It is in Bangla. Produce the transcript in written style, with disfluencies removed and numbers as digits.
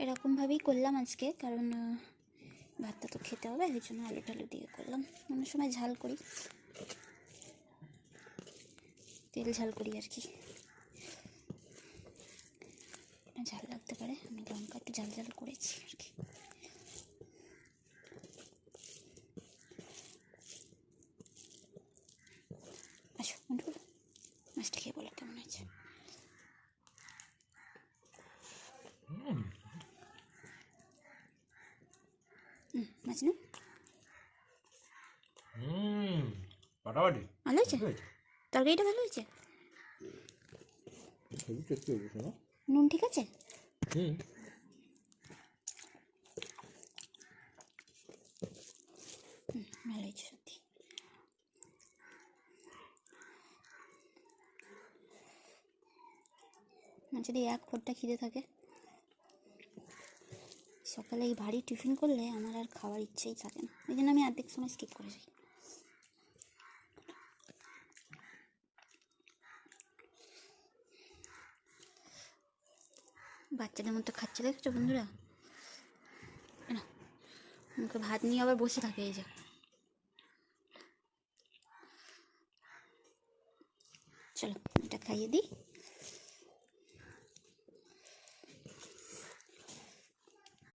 এরকমভাবেই করলাম আজকে, কারণ ভাতটা তো খেতে হবে, ওই জন্য আলু টালু দিয়ে করলাম। অন্য সময় ঝাল করি, তেল ঝাল করি আর কি, ঝাল লাগতে পারে, আমি লঙ্কা একটু ঝাল ঝাল করেছি আর কি। আসো বন্ধু, মাছটা খেয়ে বলো কেমন আছে। মাছ না ফাটাফাটি ভালো হয়েছে, তরকারিটা ভালো হয়েছে, নুন ঠিক আছে। ভালো হয়েছে সত্যি। যদি এক ফোঁটা খিদে থাকে, সকালে এই ভারী টিফিন করলে আমার আর খাওয়ার ইচ্ছেই থাকে না, ওই জন্য আমি অর্ধেক সময় স্কিপ করে যাই। বাচ্চাদের মতো খাচ্ছে দেখছো বন্ধুরা, মুখে ভাত নিয়ে আবার বসে থাকে, এই যে। চলো এটা খাইয়ে দিই।